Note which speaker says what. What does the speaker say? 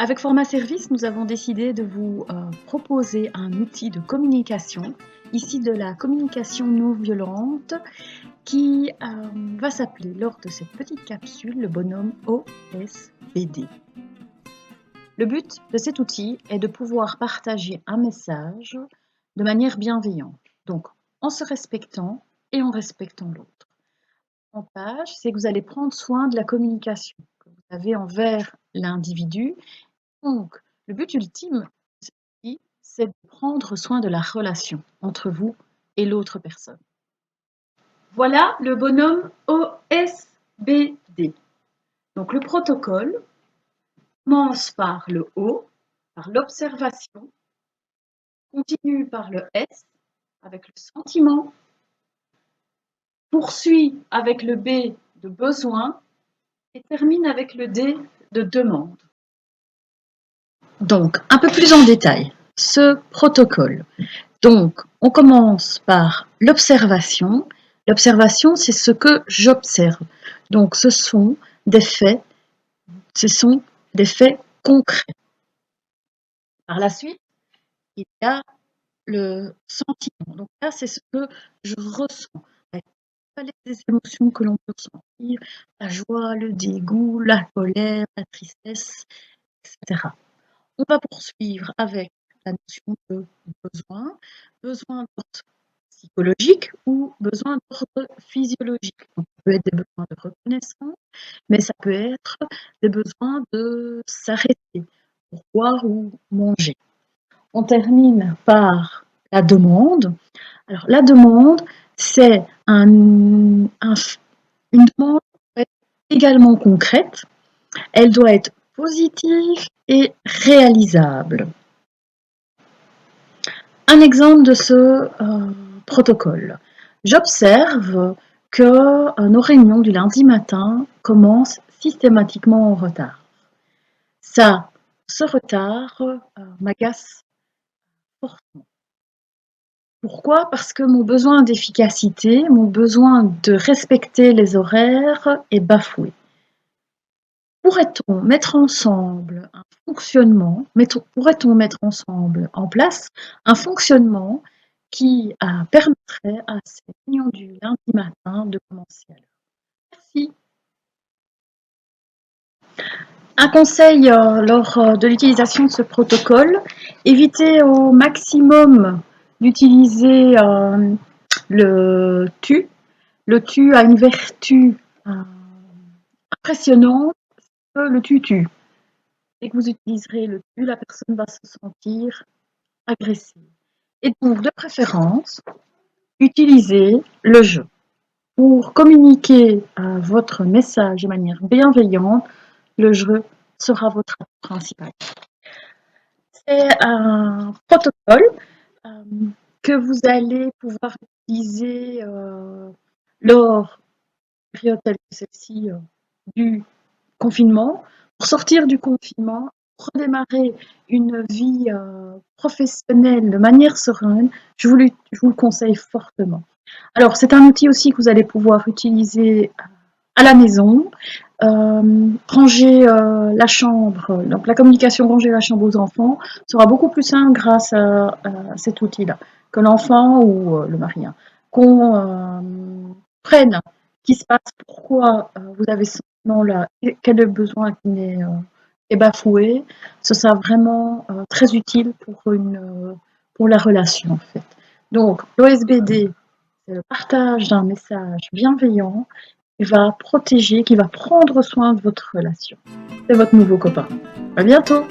Speaker 1: Avec Format Service, nous avons décidé de vous proposer un outil de communication, ici de la communication non violente, qui va s'appeler lors de cette petite capsule le bonhomme OSBD. Le but de cet outil est de pouvoir partager un message de manière bienveillante, donc en se respectant et en respectant l'autre. L'avantage, c'est que vous allez prendre soin de la communication que vous avez envers l'individu. Donc, le but ultime, c'est de prendre soin de la relation entre vous et l'autre personne. Voilà le bonhomme OSBD. Donc, le protocole commence par le O, par l'observation, continue par le S, avec le sentiment, poursuit avec le B de besoin et termine avec le D de demande. Donc, un peu plus en détail, ce protocole. Donc, on commence par l'observation. L'observation, c'est ce que j'observe. Donc, ce sont des faits concrets. Par la suite, il y a le sentiment. Donc là, c'est ce que je ressens. Les émotions que l'on peut ressentir, la joie, le dégoût, la colère, la tristesse, etc. On va poursuivre avec la notion de besoin, besoin d'ordre psychologique ou besoin d'ordre physiologique. Donc, ça peut être des besoins de reconnaissance, mais ça peut être des besoins de s'arrêter pour boire ou manger. On termine par la demande. Alors, la demande, c'est une demande également concrète. Elle doit être positive et réalisable. Un exemple de ce protocole. J'observe que nos réunions du lundi matin commencent systématiquement en retard. Ça, ce retard m'agace fortement. Pourquoi? Parce que mon besoin d'efficacité, mon besoin de respecter les horaires est bafoué. Pourrait-on mettre ensemble un fonctionnement, pourrait-on mettre ensemble en place un fonctionnement qui permettrait à ces réunions du lundi matin de commencer à l'heure? Merci. Un conseil lors de l'utilisation de ce protocole, évitez au maximum d'utiliser le tu. Le tu a une vertu impressionnante, le tu. Dès que vous utiliserez le tu, la personne va se sentir agressive. Et donc, de préférence, utilisez le je. Pour communiquer votre message de manière bienveillante, le je sera votre atout principal. C'est un protocole que vous allez pouvoir utiliser lors de période telle que celle-ci du confinement, pour sortir du confinement, redémarrer une vie professionnelle de manière sereine. Je vous le conseille fortement. Alors, c'est un outil aussi que vous allez pouvoir utiliser à la maison. Ranger la chambre, donc la communication ranger la chambre aux enfants sera beaucoup plus simple grâce à cet outil-là. Que l'enfant ou le mari, qu'on prenne qui se passe, pourquoi vous avez ce sentiment-là, quel est le besoin qui est bafoué, ce sera vraiment très utile pour la relation en fait. Donc l'OSBD, c'est le partage d'un message bienveillant qui va protéger, qui va prendre soin de votre relation. C'est votre nouveau copain. À bientôt!